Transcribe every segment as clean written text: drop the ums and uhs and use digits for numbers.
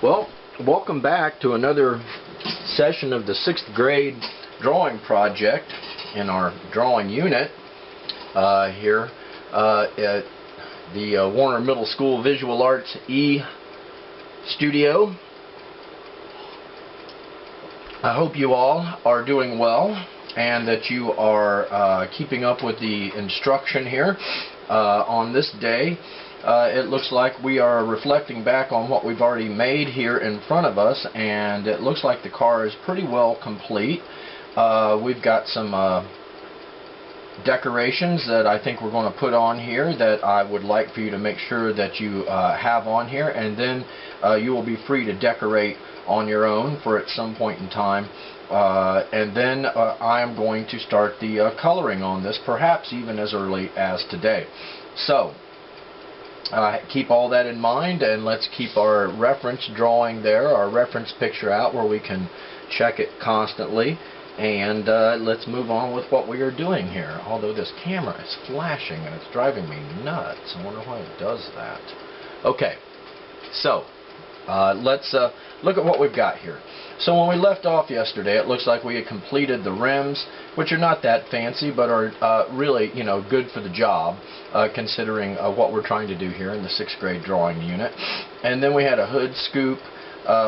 Well, welcome back to another session of the 6th grade drawing project in our drawing unit here at the Warner Middle School Visual Arts E Studio. I hope you all are doing well and that you are keeping up with the instruction here on this day. It looks like we are reflecting back on what we've already made here in front of us, and it looks like the car is pretty well complete. We've got some decorations that I think we're going to put on here that I would like for you to make sure that you have on here, and then you will be free to decorate on your own for at some point in time. And then I am going to start the coloring on this, perhaps even as early as today. So keep all that in mind, and let's keep our reference drawing there, our reference picture out where we can check it constantly. And let's move on with what we are doing here. Although this camera is flashing and it's driving me nuts. I wonder why it does that. Okay, so let's look at what we've got here. So when we left off yesterday, it looks like we had completed the rims, which are not that fancy, but are really, you know, good for the job, considering what we're trying to do here in the 6th grade drawing unit. And then we had a hood scoop,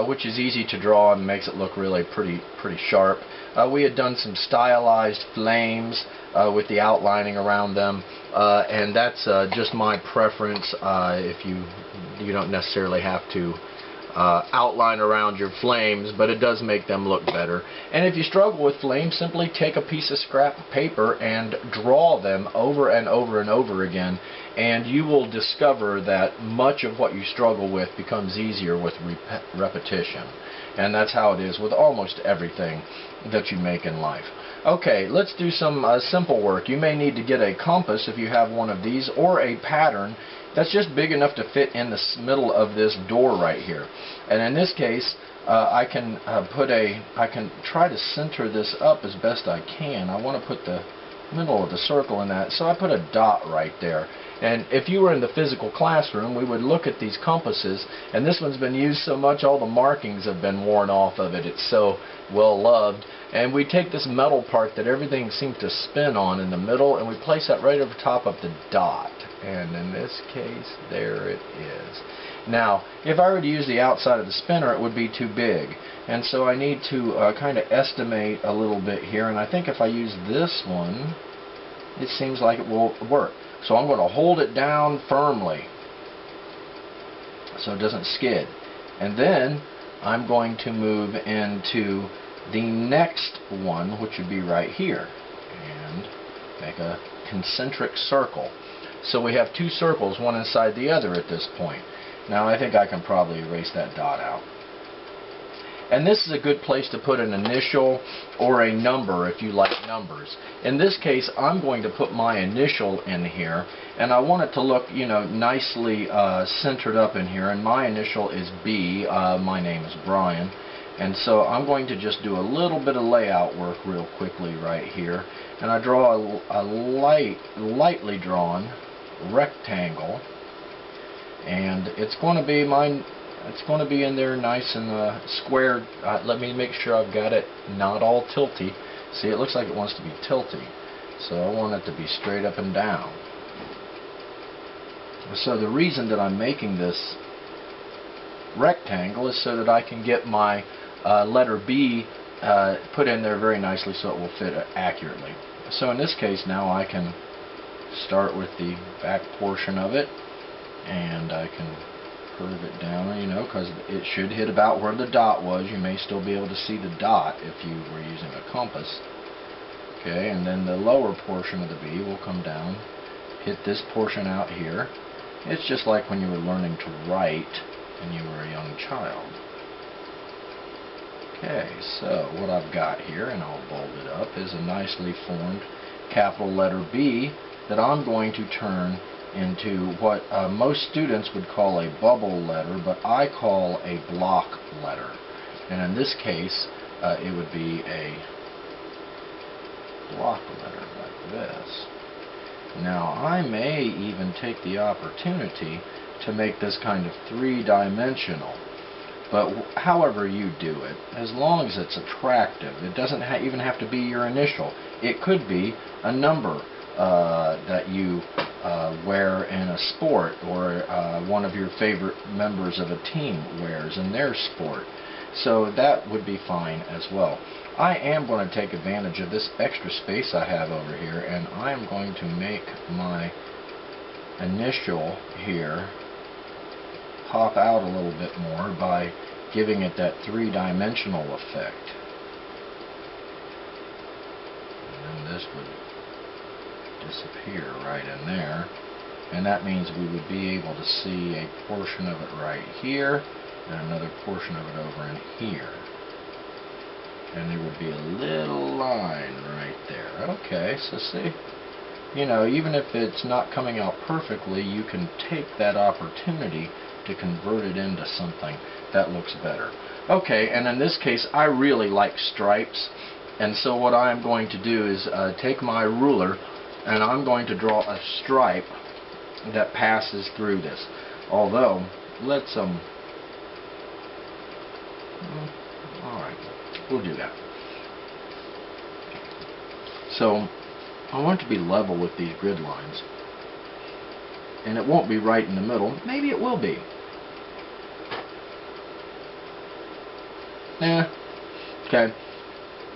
which is easy to draw and makes it look really pretty sharp. We had done some stylized flames with the outlining around them, and that's just my preference. If you don't necessarily have to outline around your flames, but it does make them look better. And if you struggle with flames, simply take a piece of scrap paper and draw them over and over and over again, and you will discover that much of what you struggle with becomes easier with repetition. And that's how it is with almost everything that you make in life. Okay, let's do some simple work. You may need to get a compass if you have one of these, or a pattern that's just big enough to fit in the middle of this door right here. And in this case, I can try to center this up as best I can. I want to put the middle of the circle in that, so I put a dot right there. And if you were in the physical classroom, we would look at these compasses, and this one's been used so much all the markings have been worn off of it. It's so well loved. And we take this metal part that everything seems to spin on in the middle, and we place that right over top of the dot. And in this case, there it is. Now, if I were to use the outside of the spinner, it would be too big. And so I need to kind of estimate a little bit here, and I think if I use this one, it seems like it will work. So I'm going to hold it down firmly so it doesn't skid. And then I'm going to move into the next one, which would be right here, and make a concentric circle. So we have two circles, one inside the other at this point. Now I think I can probably erase that dot out. And this is a good place to put an initial or a number if you like numbers. In this case, I'm going to put my initial in here, and I want it to look, you know, nicely centered up in here. And my initial is B. My name is Brian. And so I'm going to just do a little bit of layout work real quickly right here. And I draw a lightly drawn rectangle, and it's going to be in there nice and square. Let me make sure I've got it not all tilty. See, it looks like it wants to be tilty, so I want it to be straight up and down. So the reason that I'm making this rectangle is so that I can get my letter B put in there very nicely so it will fit accurately. So in this case now I can start with the back portion of it, and I can curve it down, you know, because it should hit about where the dot was. You may still be able to see the dot if you were using a compass. Okay, and then the lower portion of the B will come down, hit this portion out here. It's just like when you were learning to write and you were a young child. Okay, so what I've got here, and I'll bold it up, is a nicely formed capital letter B that I'm going to turn into what most students would call a bubble letter, but I call a block letter. And in this case, it would be a block letter like this. Now, I may even take the opportunity to make this kind of three-dimensional. But however you do it, as long as it's attractive, it doesn't even have to be your initial. It could be a number that you wear in a sport, or one of your favorite members of a team wears in their sport. So that would be fine as well. I am going to take advantage of this extra space I have over here, and I am going to make my initial here pop out a little bit more by giving it that three-dimensional effect. And then this would disappear right in there, and that means we would be able to see a portion of it right here and another portion of it over in here, and there would be a little line right there. Okay, so see, you know, even if it's not coming out perfectly, you can take that opportunity to convert it into something that looks better. Okay, and in this case I really like stripes, and so what I'm going to do is take my ruler and I'm going to draw a stripe that passes through this. Although, let's alright, we'll do that. So I want it to be level with these grid lines, and it won't be right in the middle. Maybe it will be. Okay.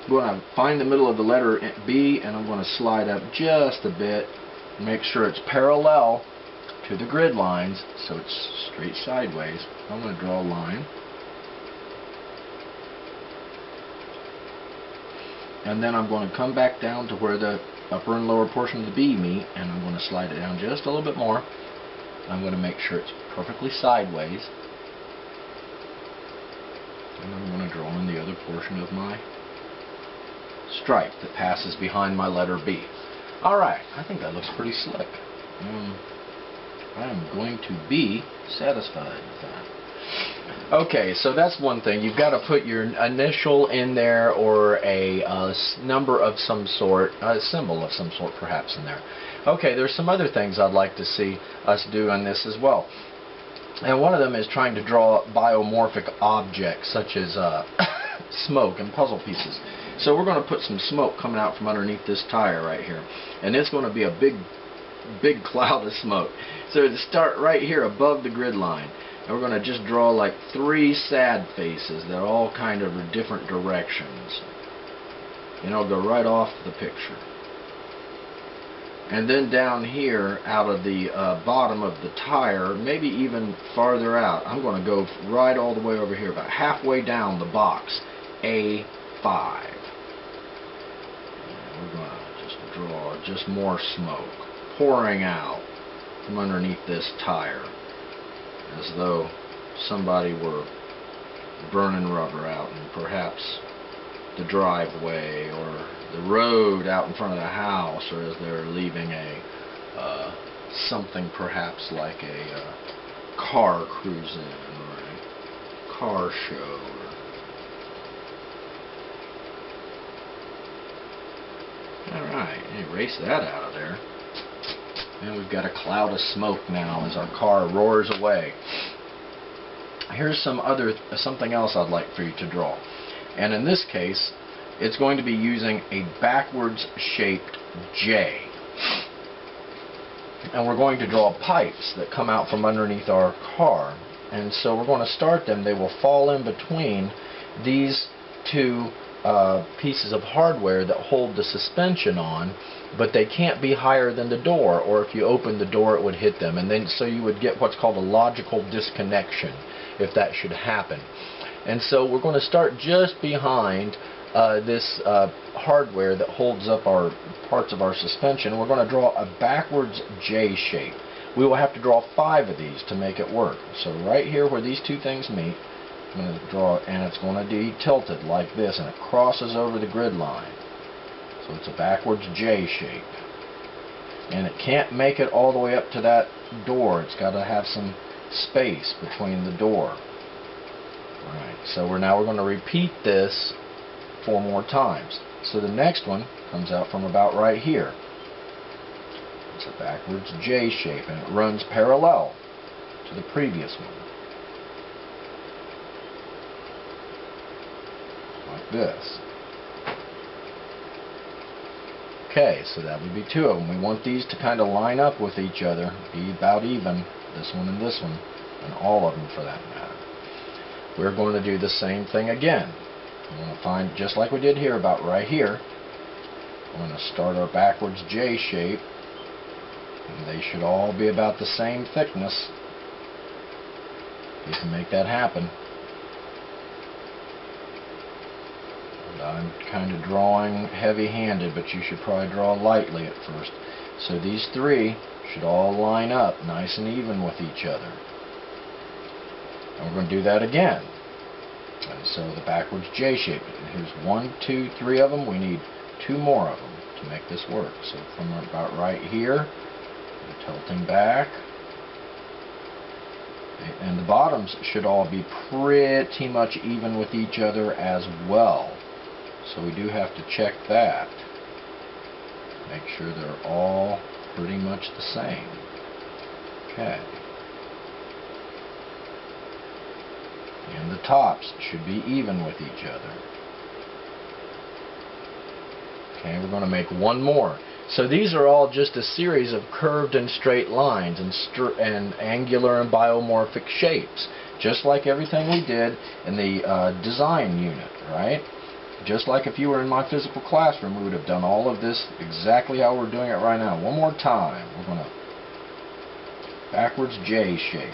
I'm going to find the middle of the letter B, and I'm going to slide up just a bit, make sure it's parallel to the grid lines, so it's straight sideways. I'm going to draw a line, and then I'm going to come back down to where the upper and lower portion of the B meet, and I'm going to slide it down just a little bit more. I'm going to make sure it's perfectly sideways, and I'm going to draw in the other portion of my stripe that passes behind my letter B. Alright, I think that looks pretty slick. I am going to be satisfied with that. Okay, so that's one thing. You've got to put your initial in there, or a number of some sort, a symbol of some sort perhaps in there. Okay, there's some other things I'd like to see us do on this as well. And one of them is trying to draw biomorphic objects such as smoke and puzzle pieces. So we're going to put some smoke coming out from underneath this tire right here, and it's going to be a big cloud of smoke. So to start right here above the grid line, and we're going to just draw like 3 sad faces that all kind of are different directions, and it'll go right off the picture. And then down here, out of the bottom of the tire, maybe even farther out, I'm going to go right all the way over here, about halfway down the box, A5. And we're going to just draw just more smoke pouring out from underneath this tire, as though somebody were burning rubber out in perhaps the driveway or the road out in front of the house, or as they're leaving a something perhaps like a car cruise in, or a car show. Alright, erase that out of there. And we've got a cloud of smoke now as our car roars away. Here's something else I'd like for you to draw. And in this case, it's going to be using a backwards shaped J. And we're going to draw pipes that come out from underneath our car. And so we're going to start them. They will fall in between these 2 pieces of hardware that hold the suspension on, but they can't be higher than the door, or if you open the door it would hit them, and then so you would get what's called a logical disconnection if that should happen. And so we're going to start just behind this hardware that holds up our parts of our suspension. We're going to draw a backwards J shape. We will have to draw 5 of these to make it work. So right here where these 2 things meet, I'm going to draw, and it's going to be tilted like this, and it crosses over the grid line. So it's a backwards J shape. And it can't make it all the way up to that door. It's got to have some space between the door. Alright, so now we're going to repeat this 4 more times. So the next one comes out from about right here. It's a backwards J shape, and it runs parallel to the previous one. like this. Okay, so that would be 2 of them. We want these to kind of line up with each other, be about even, this one, and all of them for that matter. We're going to do the same thing again. We're going to find, just like we did here, about right here, we're going to start our backwards J shape, and they should all be about the same thickness. You can make that happen. I'm kind of drawing heavy-handed, but you should probably draw lightly at first. So these 3 should all line up nice and even with each other. And we're going to do that again. And so the backwards J shape. And here's 1, 2, 3 of them. We need 2 more of them to make this work. So from about right here, tilting back. And the bottoms should all be pretty much even with each other as well. So we do have to check that. Make sure they're all pretty much the same. Okay. And the tops should be even with each other. Okay, we're going to make 1 more. So these are all just a series of curved and straight lines and angular and biomorphic shapes, just like everything we did in the design unit, right? Just like if you were in my physical classroom, we would have done all of this exactly how we're doing it right now. One more time. We're going to backwards J shape.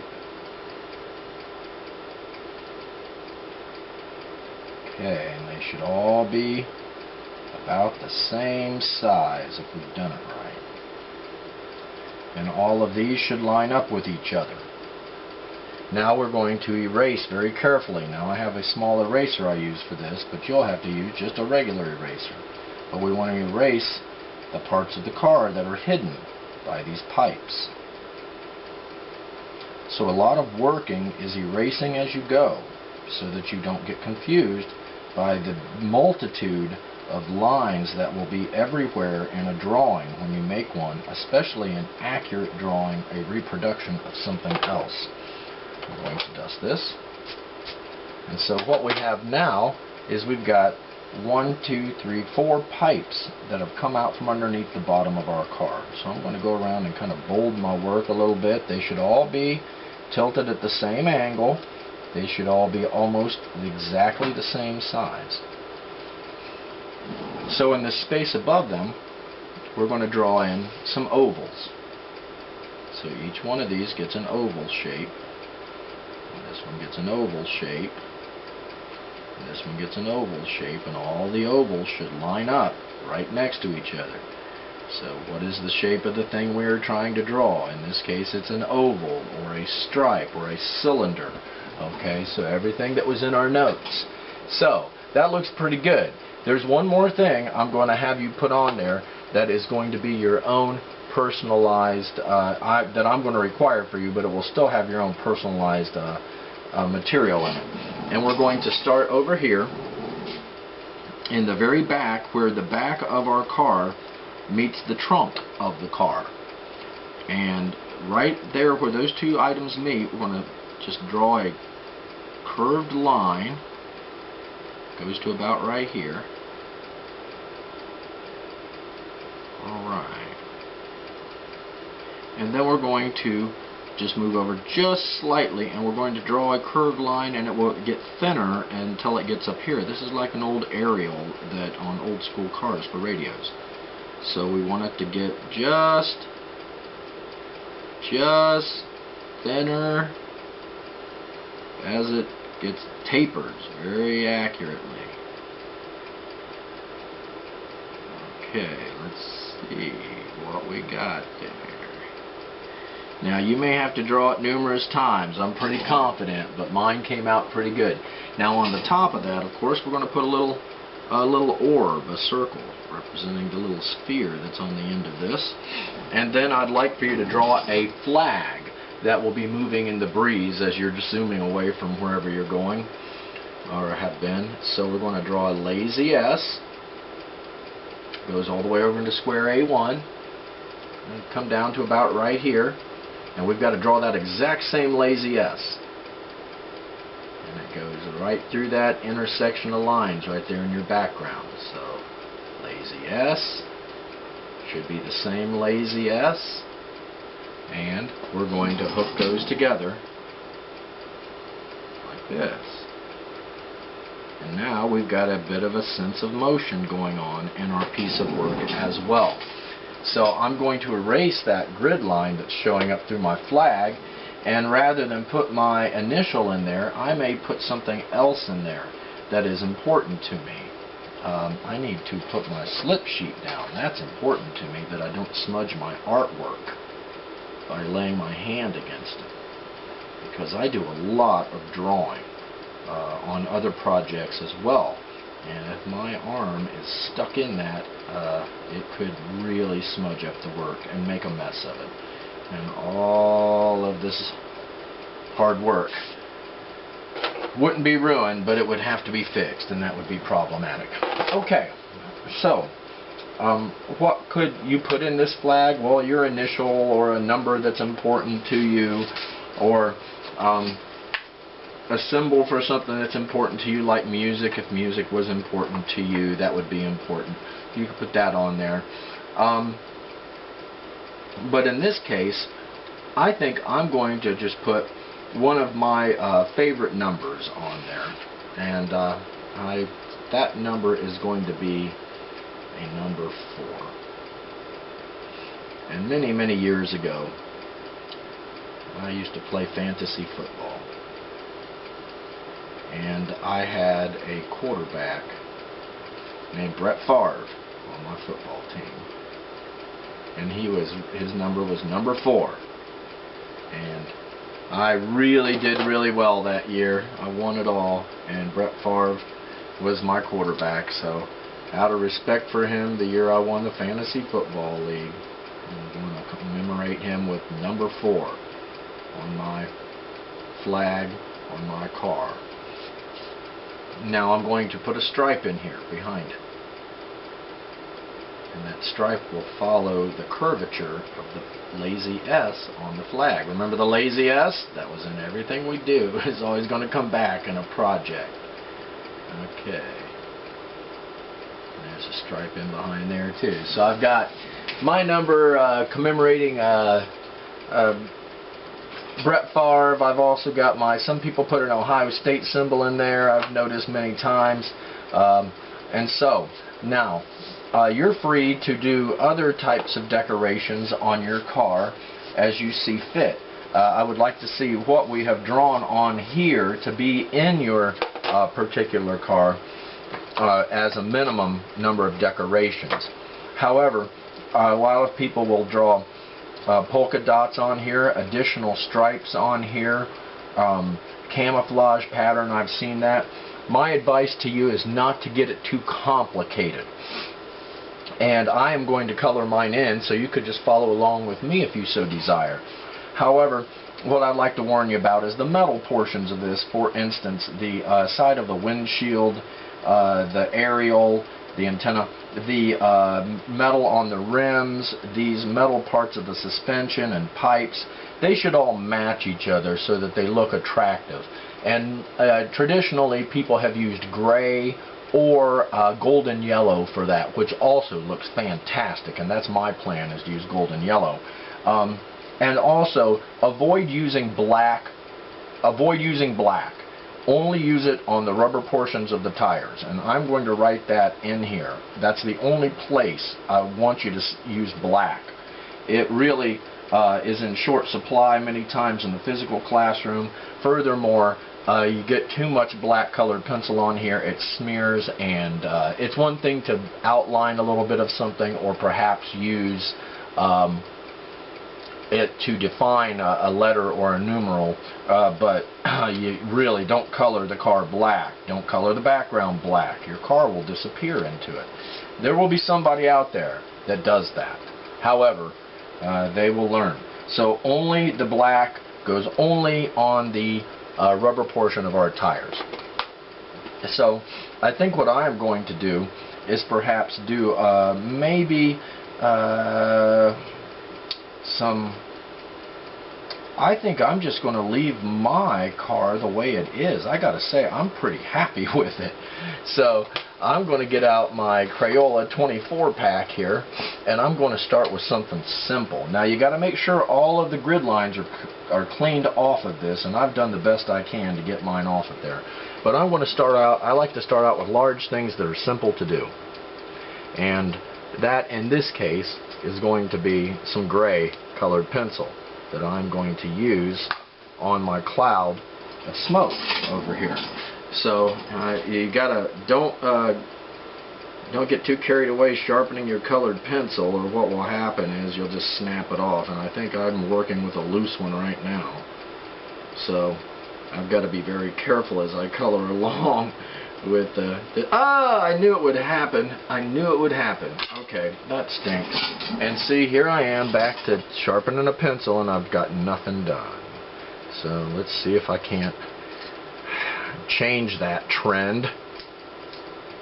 Okay, and they should all be about the same size if we've done it right. And all of these should line up with each other. Now we're going to erase very carefully. Now I have a small eraser I use for this, but you'll have to use just a regular eraser. But we want to erase the parts of the car that are hidden by these pipes. So a lot of working is erasing as you go, so that you don't get confused by the multitude of lines that will be everywhere in a drawing when you make one, especially an accurate drawing, a reproduction of something else. I'm going to dust this. And so what we have now is we've got 1, 2, 3, 4 pipes that have come out from underneath the bottom of our car. So I'm going to go around and kind of bold my work a little bit. They should all be tilted at the same angle. They should all be almost exactly the same size. So in the space above them, we're going to draw in some ovals. So each one of these gets an oval shape. And this one gets an oval shape. And this one gets an oval shape. And all the ovals should line up right next to each other. So what is the shape of the thing we are trying to draw? In this case, it's an oval or a stripe or a cylinder. Okay, so everything that was in our notes. So that looks pretty good. There's one more thing I'm going to have you put on there that is going to be your own personalized, that I'm going to require for you, but it will still have your own personalized material in it. And we're going to start over here in the very back, where the back of our car meets the trunk of the car. And right there where those 2 items meet, we're going to just draw a curved line. Goes to about right here. Alright. And then we're going to just move over just slightly, and we're going to draw a curved line, and it will get thinner until it gets up here. This is like an old aerial that on old school cars for radios. So we want it to get just thinner as it gets tapered very accurately. Okay, let's see what we got there. Now you may have to draw it numerous times. I'm pretty confident, but mine came out pretty good. Now on the top of that, of course, we're going to put a little orb, a circle, representing the little sphere that's on the end of this. And then I'd like for you to draw a flag that will be moving in the breeze as you're zooming away from wherever you're going or have been. So we're going to draw a lazy S. Goes all the way over into square A1 and come down to about right here, and we've got to draw that exact same lazy S, and it goes right through that intersection of lines right there in your background. So lazy S should be the same lazy S, and we're going to hook those together like this. And now we've got a bit of a sense of motion going on in our piece of work as well. So I'm going to erase that grid line that's showing up through my flag, and rather than put my initial in there, I may put something else in there that is important to me. I need to put my slip sheet down. That's important to me, that I don't smudge my artwork by laying my hand against it, because I do a lot of drawing on other projects as well, and if my arm is stuck in that, it could really smudge up the work and make a mess of it, and all of this hard work wouldn't be ruined, but it would have to be fixed, and that would be problematic. Okay, so what could you put in this flag? Well, your initial, or a number that's important to you, or a symbol for something that's important to you, like music. If music was important to you, that would be important. You could put that on there. But in this case, I think I'm going to just put one of my favorite numbers on there, and that number is going to be a number 4. And many, many years ago, I used to play fantasy football, and I had a quarterback named Brett Favre on my football team, and his number was number 4, and I really did really well that year. I won it all, and Brett Favre was my quarterback, so out of respect for him, the year I won the fantasy football league, I'm going to commemorate him with number 4 on my flag on my car. Now I'm going to put a stripe in here behind it, and that stripe will follow the curvature of the lazy S on the flag. Remember the lazy S? That was in everything we do. It's always going to come back in a project. Okay. There's a stripe in behind there too. So I've got my number commemorating Brett Favre. I've also got some people put an Ohio State symbol in there, I've noticed many times. And so, now, you're free to do other types of decorations on your car as you see fit. I would like to see what we have drawn on here to be in your particular car as a minimum number of decorations. However, a lot of people will draw polka dots on here, additional stripes on here, camouflage pattern. I've seen that. My advice to you is not to get it too complicated. And I am going to color mine in, so you could just follow along with me if you so desire. However, what I'd like to warn you about is the metal portions of this. For instance, the side of the windshield, the aerial, the antenna, the metal on the rims, these metal parts of the suspension and pipes, they should all match each other so that they look attractive. And traditionally people have used gray or golden yellow for that, which also looks fantastic, and that's my plan, is to use golden yellow. And also avoid using black. Only use it on the rubber portions of the tires, and I'm going to write that in here. That's the only place I want you to use black. It really is in short supply many times in the physical classroom. Furthermore, you get too much black colored pencil on here, it smears, and it's one thing to outline a little bit of something, or perhaps use it to define a letter or a numeral, but you really don't color the car black. Don't color the background black. Your car will disappear into it. There will be somebody out there that does that. However, they will learn. So only the black goes only on the rubber portion of our tires. So I think what I am going to do is perhaps do maybe some I think I'm just going to leave my car the way it is. I got to say, I'm pretty happy with it. So I'm going to get out my Crayola 24 pack here, and I'm going to start with something simple. Now you got to make sure all of the grid lines are cleaned off of this, and I've done the best I can to get mine off of there. But I want to start out, I like to start out with large things that are simple to do. And that, in this case, is going to be some gray colored pencil that I'm going to use on my cloud of smoke over here. So you gotta don't get too carried away sharpening your colored pencil, or what will happen is you'll just snap it off. And I think I'm working with a loose one right now, so I've got to be very careful as I color along with I knew it would happen. I knew it would happen. Okay, that stinks. And see, here I am back to sharpening a pencil, and I've got nothing done. So let's see if I can't change that trend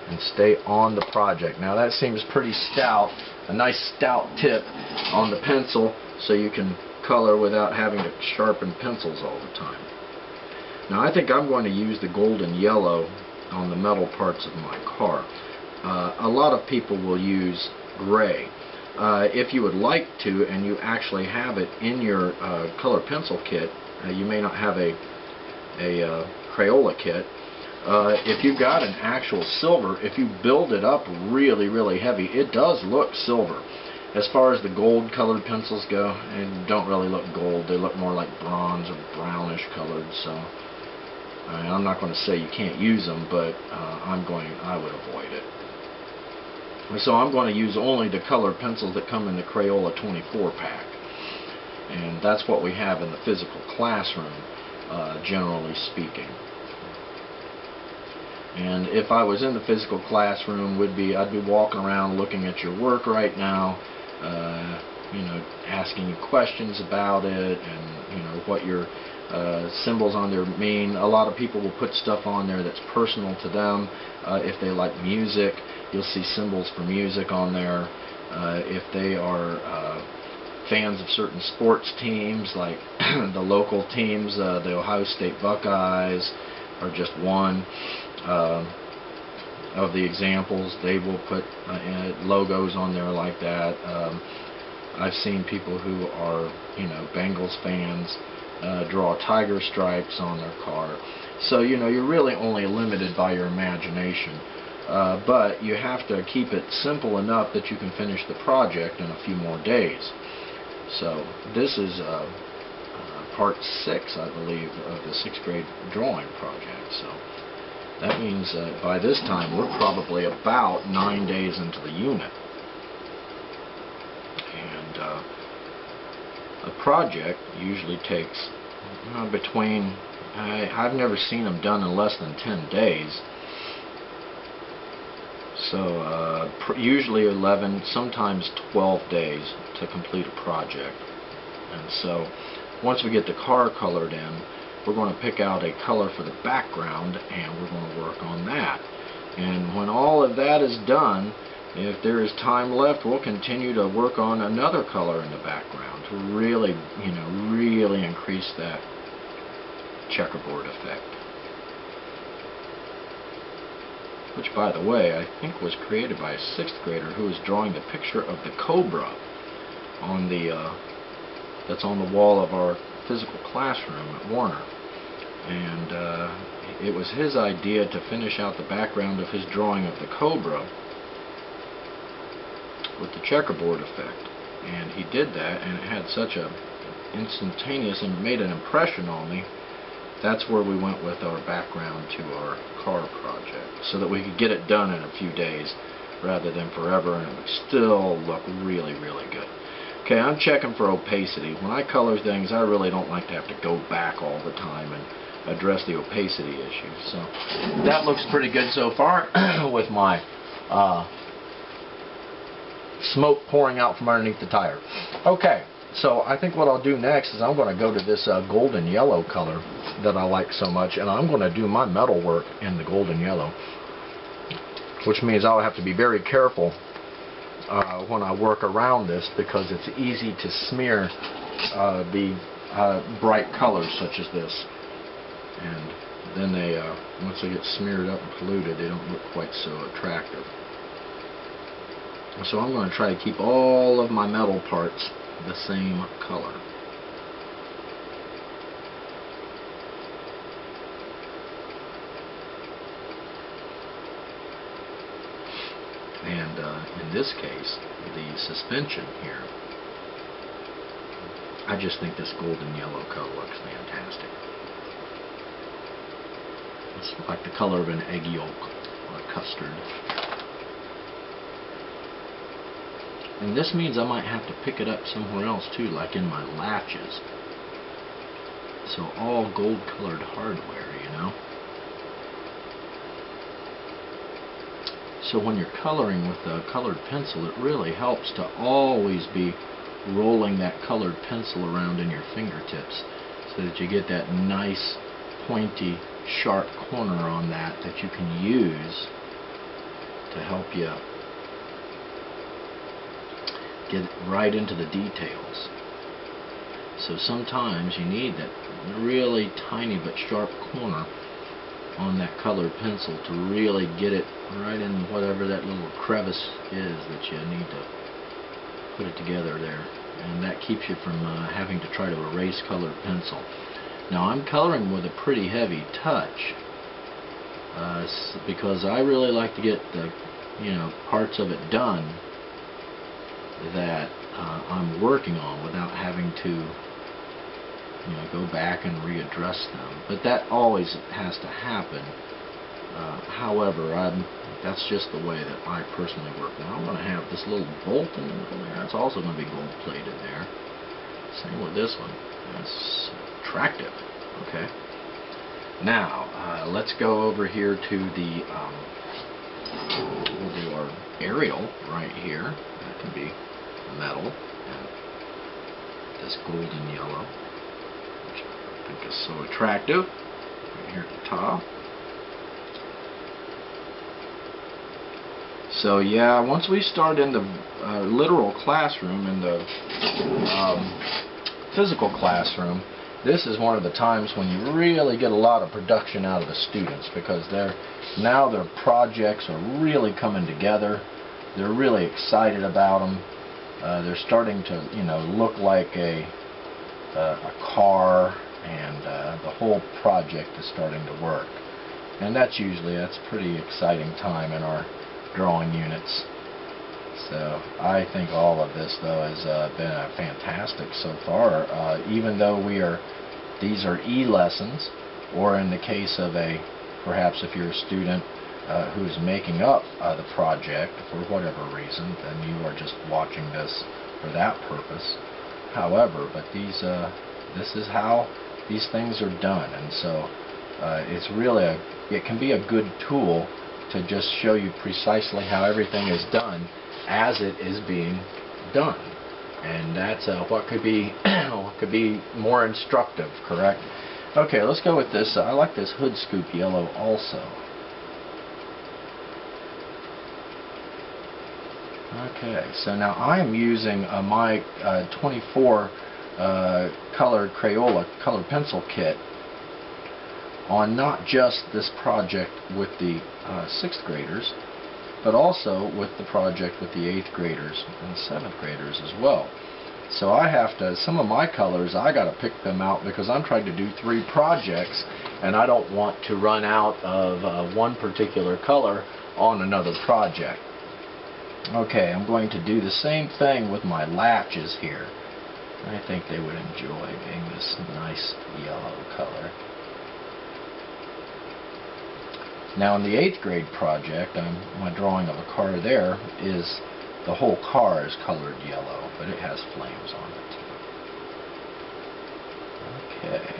and stay on the project. Now that seems pretty stout, a nice stout tip on the pencil, so you can color without having to sharpen pencils all the time. Now I think I'm going to use the golden yellow on the metal parts of my car. A lot of people will use gray. If you would like to, and you actually have it in your color pencil kit, you may not have a Crayola kit. If you've got an actual silver, if you build it up really, really heavy, it does look silver. As far as the gold colored pencils go, they don't really look gold. They look more like bronze or brownish colored. So I'm not going to say you can't use them, but I would avoid it. So I'm going to use only the colored pencils that come in the Crayola 24 pack. And that's what we have in the physical classroom, generally speaking. And if I was in the physical classroom, I'd be walking around looking at your work right now, you know, asking you questions about it, and you know what your symbols on there mean. A lot of people will put stuff on there that's personal to them. If they like music, you'll see symbols for music on there. If they are fans of certain sports teams, like the local teams, the Ohio State Buckeyes are just one of the examples. They will put logos on there like that. I've seen people who are, you know, Bengals fans draw tiger stripes on their car. So, you know, you're really only limited by your imagination. But you have to keep it simple enough that you can finish the project in a few more days. So this is part 6, I believe, of the 6th grade drawing project. So that means by this time we're probably about 9 days into the unit. And a project usually takes between, I've never seen them done in less than 10 days. So usually 11, sometimes 12 days to complete a project. And so once we get the car colored in, we're going to pick out a color for the background, and we're going to work on that. And when all of that is done, if there is time left, we'll continue to work on another color in the background to really, you know, really increase that checkerboard effect. Which, by the way, I think was created by a 6th grader who was drawing the picture of the cobra on the that's on the wall of our physical classroom at Warner. And it was his idea to finish out the background of his drawing of the cobra with the checkerboard effect. And he did that, and it had such a instantaneous and made an impression on me. That's where we went with our background to our car project, so that we could get it done in a few days rather than forever, and it would still look really, really good. Okay, I'm checking for opacity. When I color things, I really don't like to have to go back all the time and address the opacity issues. So that looks pretty good so far with my smoke pouring out from underneath the tire. Okay. So I think what I'll do next is I'm going to go to this golden yellow color that I like so much, and I'm going to do my metal work in the golden yellow, which means I'll have to be very careful when I work around this, because it's easy to smear the bright colors such as this. And then they, once they get smeared up and polluted, they don't look quite so attractive. So I'm going to try to keep all of my metal parts the same color. And in this case, the suspension here, I just think this golden yellow color looks fantastic. It's like the color of an egg yolk or custard. And this means I might have to pick it up somewhere else too, like in my latches. So all gold colored hardware, you know. So when you're coloring with a colored pencil, it really helps to always be rolling that colored pencil around in your fingertips so that you get that nice pointy sharp corner on that you can use to help you get right into the details. So sometimes you need that really tiny but sharp corner on that colored pencil to really get it right in whatever that little crevice is that you need to put it together there, and that keeps you from having to try to erase colored pencil. Now I'm coloring with a pretty heavy touch because I really like to get the parts of it done that I'm working on without having to go back and readdress them. But that always has to happen. However, that's just the way that I personally work. Now I'm going to have this little bolt in the middle there. That's also going to be gold plated there. Same with this one. That's attractive. Okay. Now let's go over here to the we'll do our aerial right here. That can be metal and this golden yellow, which I think is so attractive, right here at the top. So yeah, once we start in the literal classroom, in the physical classroom, this is one of the times when you really get a lot of production out of the students, because now their projects are really coming together. They're really excited about them. They're starting to, look like a car, and the whole project is starting to work. And that's a pretty exciting time in our drawing units. So I think all of this, though, has been fantastic so far. Even though these are e-lessons, or in the case of perhaps if you're a student who is making up the project for whatever reason, then you are just watching this for that purpose. However, but this is how these things are done, and so it's really it can be a good tool to just show you precisely how everything is done as it is being done, and that's what could be more instructive, correct? Okay, let's go with this. I like this hood scoop yellow also. Okay, so now I am using my 24 colored Crayola colored pencil kit on not just this project with the 6th graders, but also with the project with the 8th graders and 7th graders as well. So I have to, some of my colors, I got to pick them out because I'm trying to do 3 projects, and I don't want to run out of one particular color on another project. Okay, I'm going to do the same thing with my latches here. I think they would enjoy being this nice yellow color. Now in the 8th grade project, my drawing of a car there is, the whole car is colored yellow, but it has flames on it. Okay.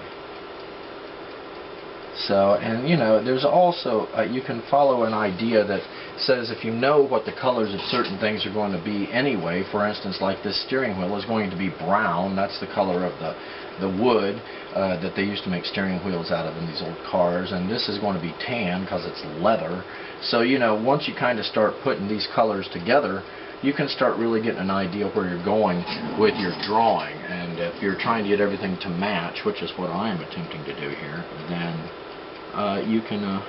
So, and there's also, you can follow an idea that says if you know what the colors of certain things are going to be anyway, for instance, like this steering wheel is going to be brown, that's the color of the wood that they used to make steering wheels out of in these old cars, and this is going to be tan because it's leather. So, once you kind of start putting these colors together, you can start really getting an idea where you're going with your drawing. And if you're trying to get everything to match, which is what I am attempting to do here, then you can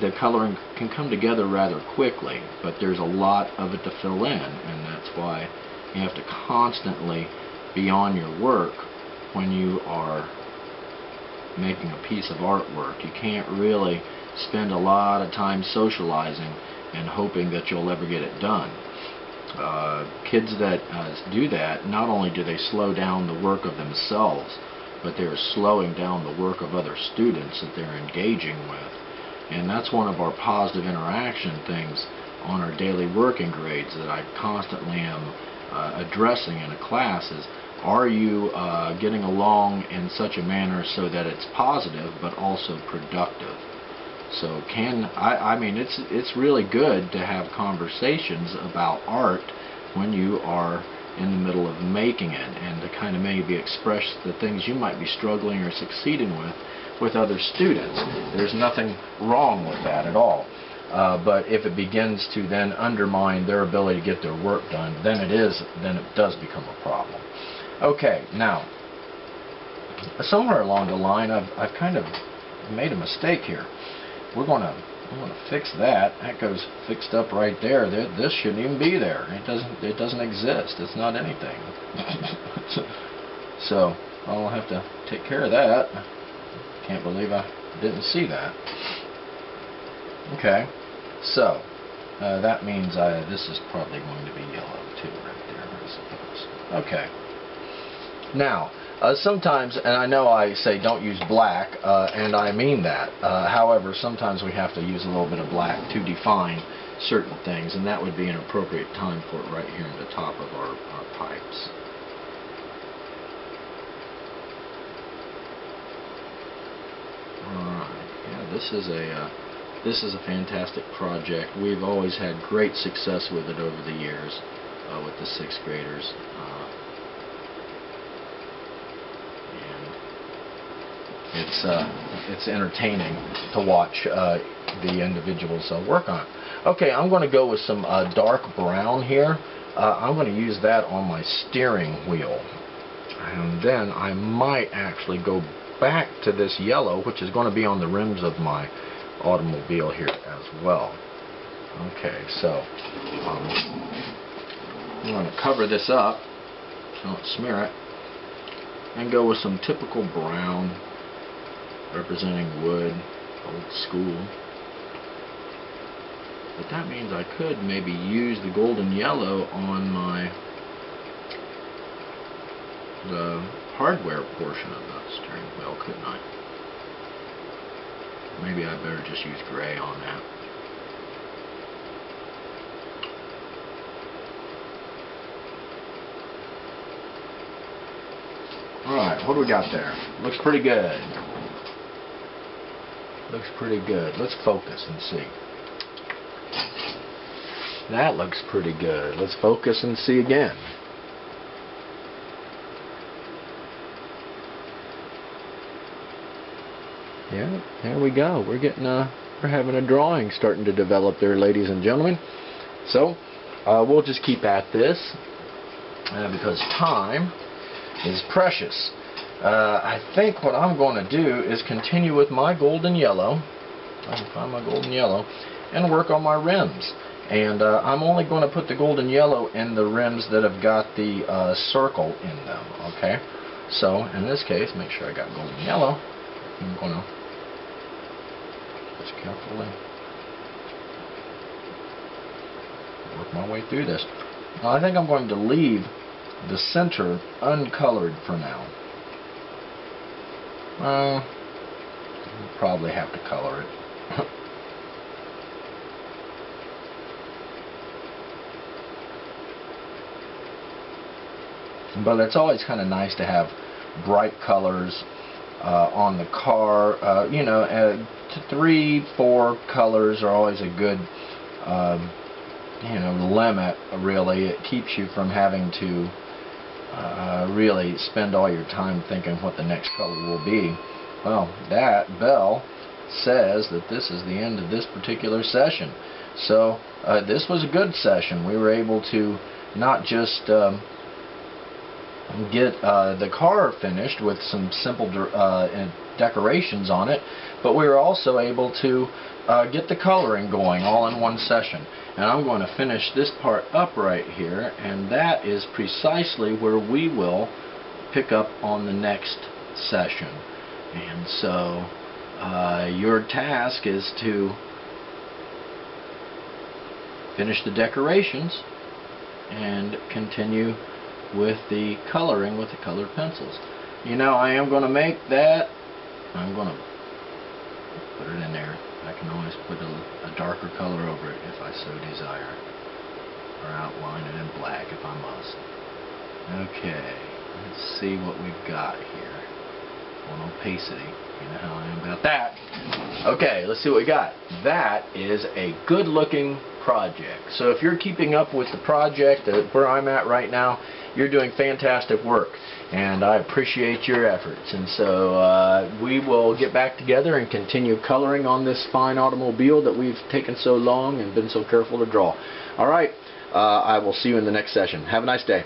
the coloring can come together rather quickly, but there's a lot of it to fill in, and that's why you have to constantly be on your work when you are making a piece of artwork. You can't really spend a lot of time socializing and hoping that you'll ever get it done. Kids that do that, not only do they slow down the work of themselves, but they're slowing down the work of other students that they're engaging with. And that's one of our positive interaction things on our daily working grades that I constantly am addressing in a class is, are you getting along in such a manner so that it's positive but also productive? So I mean, it's really good to have conversations about art when you are in the middle of making it, and to kind of maybe express the things you might be struggling or succeeding with other students. There's nothing wrong with that at all. But if it begins to then undermine their ability to get their work done, then it does become a problem. Okay, now somewhere along the line I've kind of made a mistake here. I'm going to fix that. That goes fixed up right there. This shouldn't even be there. It doesn't exist. It's not anything. So I'll have to take care of that. Can't believe I didn't see that. Okay, so that means this is probably going to be yellow too right there, I suppose. Okay. Now, sometimes, and I know I say don't use black, and I mean that. However, sometimes we have to use a little bit of black to define certain things, and that would be an appropriate time for it right here in the top of our pipes. Alright, yeah, this is a fantastic project. We've always had great success with it over the years with the 6th graders. It's entertaining to watch the individuals work on it. Okay, I'm going to go with some dark brown here. I'm going to use that on my steering wheel, and then I might actually go back to this yellow, which is going to be on the rims of my automobile here as well. Okay, so I'm going to cover this up so I don't smear it, and go with some typical brown representing wood, old school. But that means I could maybe use the golden yellow on the hardware portion of the steering wheel, couldn't I? Maybe I better just use gray on that. Alright, what do we got there? Looks pretty good. Looks pretty good. Let's focus and see. That looks pretty good. Let's focus and see again. Yeah, there we go. We're getting we're having a drawing starting to develop there, ladies and gentlemen. So we'll just keep at this because time is precious. I think what I'm going to do is continue with my golden yellow. I can find my golden yellow and work on my rims. And I'm only going to put the golden yellow in the rims that have got the circle in them. Okay. So in this case, make sure I got golden yellow. I'm going to just carefully work my way through this. Now I think I'm going to leave the center uncolored for now. We'll probably have to color it. But it's always kind of nice to have bright colors on the car. You know, 3, 4 colors are always a good you know, limit, really. It keeps you from having to really spend all your time thinking what the next color will be. Well, that bell says that this is the end of this particular session. So this was a good session. We were able to not just get the car finished with some simple decorations on it, but we were also able to get the coloring going all in one session. And I'm going to finish this part up right here, and that is precisely where we will pick up on the next session. And so your task is to finish the decorations and continue with the coloring with the colored pencils. You know, I am going to make that, I'm going to put it in there. I can always put a darker color over it if I so desire, or outline it in black if I must. Okay, let's see what we've got here. On opacity, you know how I am about that. Okay, let's see what we got. That is a good looking project. So if you're keeping up with the project where I'm at right now, you're doing fantastic work, and I appreciate your efforts. And so we will get back together and continue coloring on this fine automobile that we've taken so long and been so careful to draw. Alright, I will see you in the next session. Have a nice day.